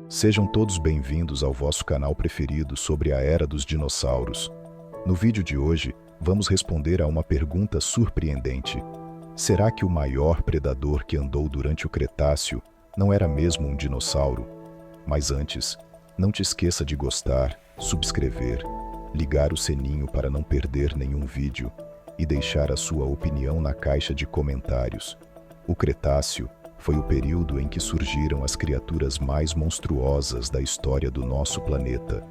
Sejam todos bem-vindos ao vosso canal preferido sobre a era dos dinossauros. No vídeo de hoje, vamos responder a uma pergunta surpreendente. Será que o maior predador que andou durante o Cretáceo não era mesmo um dinossauro? Mas antes, não te esqueça de gostar, subscrever, ligar o sininho para não perder nenhum vídeo e deixar a sua opinião na caixa de comentários. O Cretáceo foi o período em que surgiram as criaturas mais monstruosas da história do nosso planeta,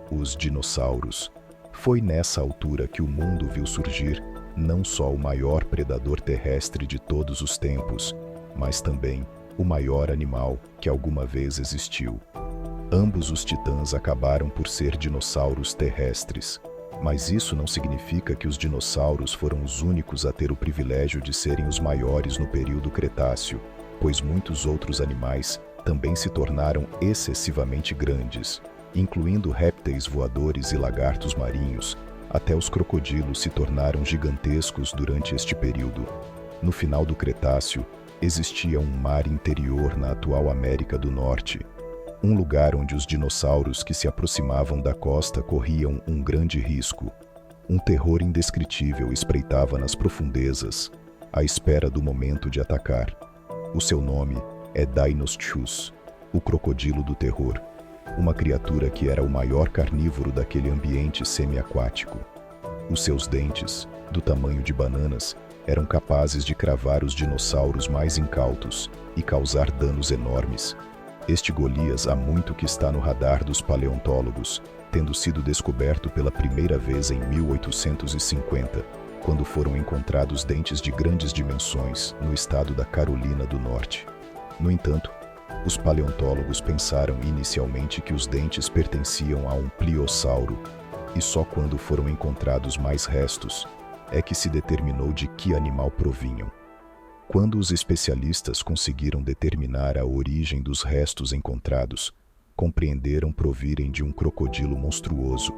os dinossauros. Foi nessa altura que o mundo viu surgir não só o maior predador terrestre de todos os tempos, mas também o maior animal que alguma vez existiu. Ambos os titãs acabaram por ser dinossauros terrestres, mas isso não significa que os dinossauros foram os únicos a ter o privilégio de serem os maiores no período Cretáceo, pois muitos outros animais também se tornaram excessivamente grandes, incluindo répteis voadores e lagartos marinhos. Até os crocodilos se tornaram gigantescos durante este período. No final do Cretáceo, existia um mar interior na atual América do Norte, um lugar onde os dinossauros que se aproximavam da costa corriam um grande risco. Um terror indescritível espreitava nas profundezas, à espera do momento de atacar. O seu nome é Deinonychus, o crocodilo do terror, uma criatura que era o maior carnívoro daquele ambiente semiaquático. Os seus dentes, do tamanho de bananas, eram capazes de cravar os dinossauros mais incautos e causar danos enormes. Este Golias há muito que está no radar dos paleontólogos, tendo sido descoberto pela primeira vez em 1850, quando foram encontrados dentes de grandes dimensões no estado da Carolina do Norte. No entanto, os paleontólogos pensaram inicialmente que os dentes pertenciam a um pliossauro, e só quando foram encontrados mais restos é que se determinou de que animal provinham. Quando os especialistas conseguiram determinar a origem dos restos encontrados, compreenderam provirem de um crocodilo monstruoso,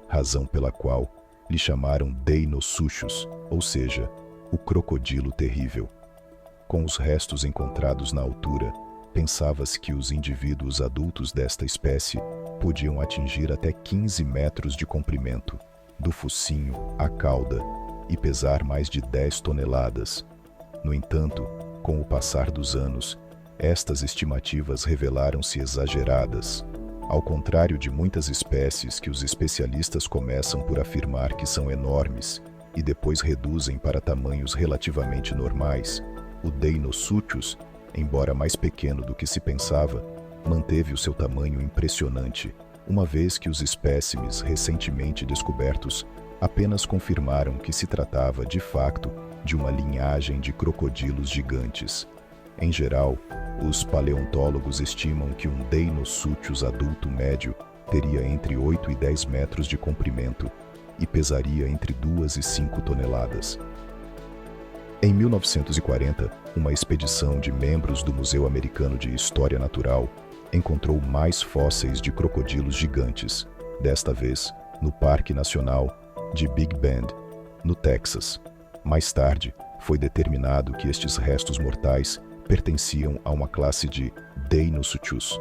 razão pela qual lhe chamaram Deinosuchus, ou seja, o crocodilo terrível. Com os restos encontrados na altura, pensava-se que os indivíduos adultos desta espécie podiam atingir até 15 metros de comprimento, do focinho à cauda, e pesar mais de 10 toneladas. No entanto, com o passar dos anos, estas estimativas revelaram-se exageradas. Ao contrário de muitas espécies que os especialistas começam por afirmar que são enormes e depois reduzem para tamanhos relativamente normais, o Deinosuchus, embora mais pequeno do que se pensava, manteve o seu tamanho impressionante, uma vez que os espécimes recentemente descobertos apenas confirmaram que se tratava, de facto, de uma linhagem de crocodilos gigantes. Em geral, os paleontólogos estimam que um Deinosuchus adulto médio teria entre 8 e 10 metros de comprimento e pesaria entre 2 e 5 toneladas. Em 1940, uma expedição de membros do Museu Americano de História Natural encontrou mais fósseis de crocodilos gigantes, desta vez no Parque Nacional de Big Bend, no Texas. Mais tarde, foi determinado que estes restos mortais pertenciam a uma classe de Deinosuchus,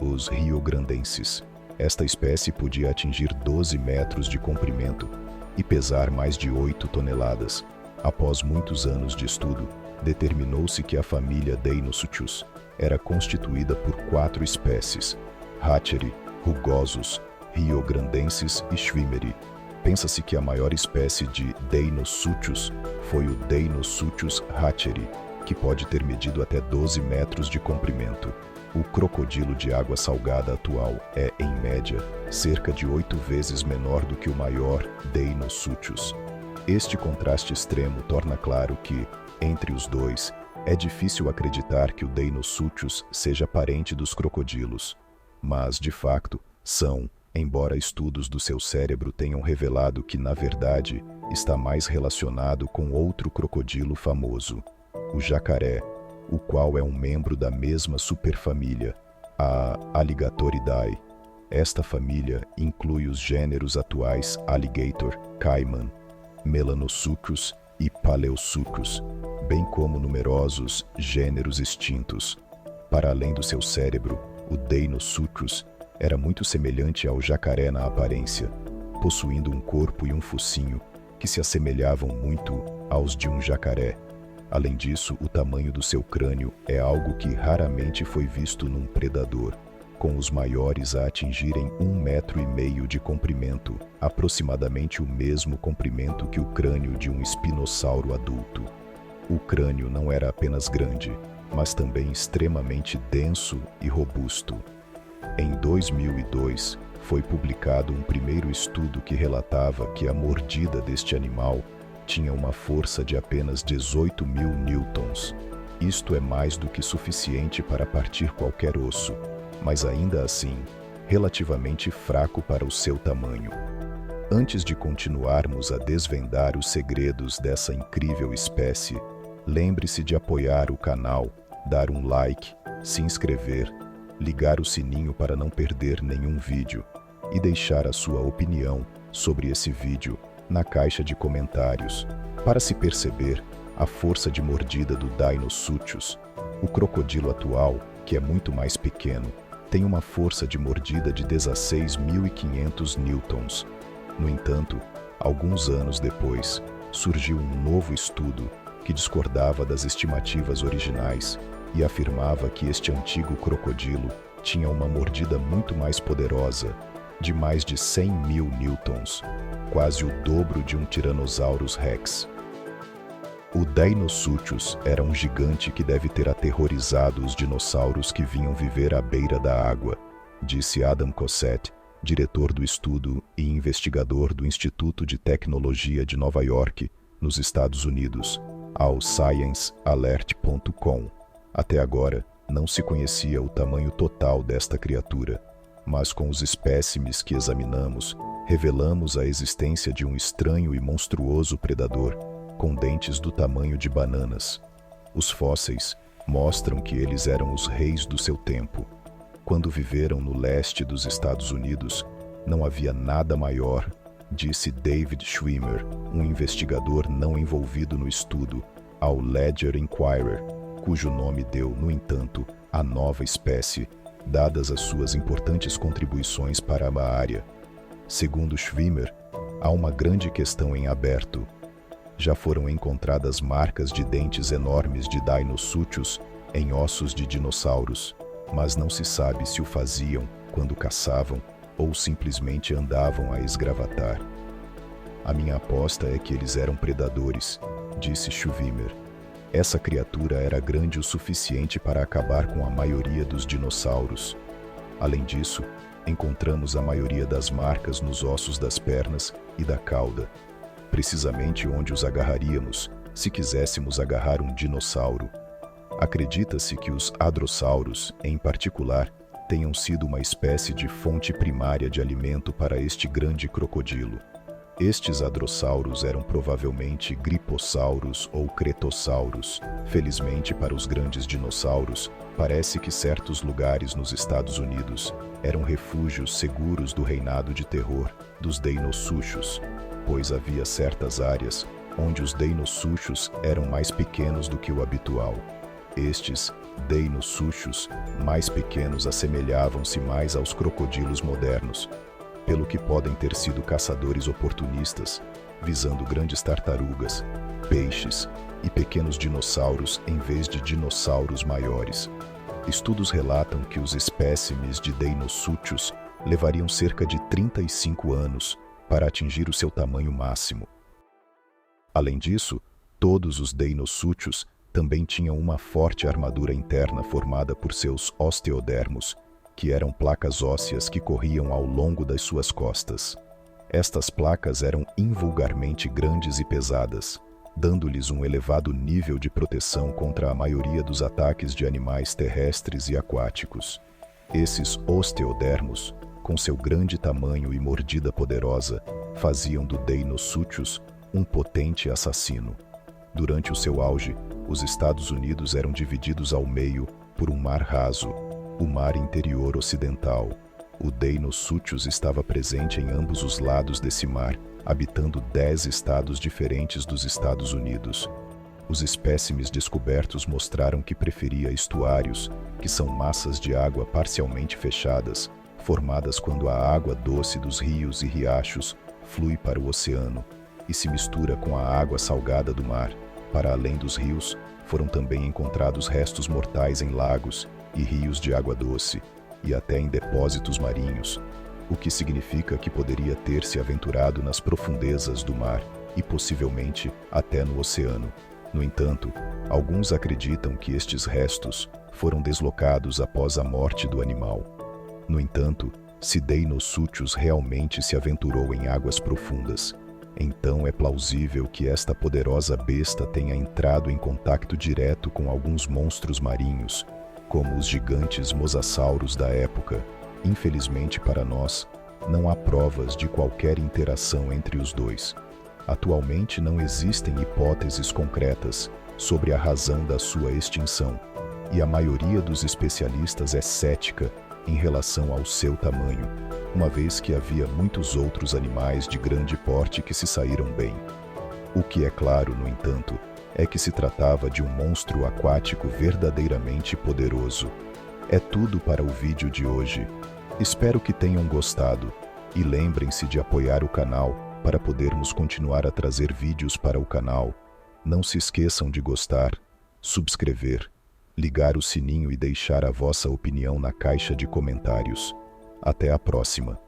os riograndenses. Esta espécie podia atingir 12 metros de comprimento e pesar mais de 8 toneladas. Após muitos anos de estudo, determinou-se que a família Deinosuchus era constituída por 4 espécies: Hatcheri, rugosos, riograndenses e schwimmeri. Pensa-se que a maior espécie de Deinosuchus foi o Deinosuchus hatcheri, que pode ter medido até 12 metros de comprimento. O crocodilo de água salgada atual é, em média, cerca de 8 vezes menor do que o maior Deinosuchus. Este contraste extremo torna claro que, entre os dois, é difícil acreditar que o Deinosuchus seja parente dos crocodilos. Mas, de facto, são, embora estudos do seu cérebro tenham revelado que, na verdade, está mais relacionado com outro crocodilo famoso, o jacaré, o qual é um membro da mesma superfamília, a Alligatoridae. Esta família inclui os gêneros atuais Alligator, Caiman, Melanosuchus e Paleosuchus, bem como numerosos gêneros extintos. Para além do seu cérebro, O Deinosuchus era muito semelhante ao jacaré na aparência, possuindo um corpo e um focinho que se assemelhavam muito aos de um jacaré. Além disso, o tamanho do seu crânio é algo que raramente foi visto num predador, com os maiores a atingirem 1,5 metro de comprimento, aproximadamente o mesmo comprimento que o crânio de um espinossauro adulto. O crânio não era apenas grande, mas também extremamente denso e robusto. Em 2002, foi publicado um primeiro estudo que relatava que a mordida deste animal tinha uma força de apenas 18.000 newtons. Isto é mais do que suficiente para partir qualquer osso, mas ainda assim, relativamente fraco para o seu tamanho. Antes de continuarmos a desvendar os segredos dessa incrível espécie, lembre-se de apoiar o canal, dar um like, se inscrever, ligar o sininho para não perder nenhum vídeo e deixar a sua opinião sobre esse vídeo na caixa de comentários. Para se perceber a força de mordida do Deinosuchus, o crocodilo atual, que é muito mais pequeno, tem uma força de mordida de 16.500 newtons. No entanto, alguns anos depois, surgiu um novo estudo que discordava das estimativas originais e afirmava que este antigo crocodilo tinha uma mordida muito mais poderosa, de mais de 100.000 newtons, quase o dobro de um Tyrannosaurus Rex. O Deinosuchus era um gigante que deve ter aterrorizado os dinossauros que vinham viver à beira da água, disse Adam Cossette, diretor do estudo e investigador do Instituto de Tecnologia de Nova York, nos Estados Unidos, ao ScienceAlert.com. Até agora, não se conhecia o tamanho total desta criatura, mas com os espécimes que examinamos, revelamos a existência de um estranho e monstruoso predador com dentes do tamanho de bananas. Os fósseis mostram que eles eram os reis do seu tempo. Quando viveram no leste dos Estados Unidos, não havia nada maior, disse David Schwimmer, um investigador não envolvido no estudo, ao Ledger Inquirer, cujo nome deu, no entanto, a nova espécie, dadas as suas importantes contribuições para a área. Segundo Schwimmer, há uma grande questão em aberto. Já foram encontradas marcas de dentes enormes de Deinosuchus em ossos de dinossauros, mas não se sabe se o faziam quando caçavam ou simplesmente andavam a esgravatar. A minha aposta é que eles eram predadores, disse Schwimmer. Essa criatura era grande o suficiente para acabar com a maioria dos dinossauros. Além disso, encontramos a maioria das marcas nos ossos das pernas e da cauda, precisamente onde os agarraríamos se quiséssemos agarrar um dinossauro. Acredita-se que os hadrossauros, em particular, tenham sido uma espécie de fonte primária de alimento para este grande crocodilo. Estes hadrossauros eram provavelmente gripossauros ou cretossauros. Felizmente para os grandes dinossauros, parece que certos lugares nos Estados Unidos eram refúgios seguros do reinado de terror dos Deinosuchus, pois havia certas áreas onde os Deinosuchus eram mais pequenos do que o habitual. Estes Deinosuchus mais pequenos assemelhavam-se mais aos crocodilos modernos, pelo que podem ter sido caçadores oportunistas, visando grandes tartarugas, peixes e pequenos dinossauros em vez de dinossauros maiores. Estudos relatam que os espécimes de Deinosuchus levariam cerca de 35 anos para atingir o seu tamanho máximo. Além disso, todos os Deinosuchus também tinham uma forte armadura interna formada por seus osteodermos, que eram placas ósseas que corriam ao longo das suas costas. Estas placas eram invulgarmente grandes e pesadas, dando-lhes um elevado nível de proteção contra a maioria dos ataques de animais terrestres e aquáticos. Esses osteodermos, com seu grande tamanho e mordida poderosa, faziam do Deinosuchus um potente assassino. Durante o seu auge, os Estados Unidos eram divididos ao meio por um mar raso, o Mar Interior Ocidental. O Deinosuchus estava presente em ambos os lados desse mar, habitando 10 estados diferentes dos Estados Unidos. Os espécimes descobertos mostraram que preferia estuários, que são massas de água parcialmente fechadas, formadas quando a água doce dos rios e riachos flui para o oceano e se mistura com a água salgada do mar. Para além dos rios, foram também encontrados restos mortais em lagos e rios de água doce, e até em depósitos marinhos, o que significa que poderia ter se aventurado nas profundezas do mar e possivelmente até no oceano. No entanto, alguns acreditam que estes restos foram deslocados após a morte do animal. No entanto, se Deinosuchus realmente se aventurou em águas profundas, então é plausível que esta poderosa besta tenha entrado em contato direto com alguns monstros marinhos, como os gigantes mosassauros da época. Infelizmente para nós, não há provas de qualquer interação entre os dois. Atualmente não existem hipóteses concretas sobre a razão da sua extinção, e a maioria dos especialistas é cética em relação ao seu tamanho, uma vez que havia muitos outros animais de grande porte que se saíram bem. O que é claro, no entanto, é que se tratava de um monstro aquático verdadeiramente poderoso. É tudo para o vídeo de hoje. Espero que tenham gostado, e lembrem-se de apoiar o canal para podermos continuar a trazer vídeos para o canal. Não se esqueçam de gostar, subscrever, ligar o sininho e deixar a vossa opinião na caixa de comentários. Até a próxima!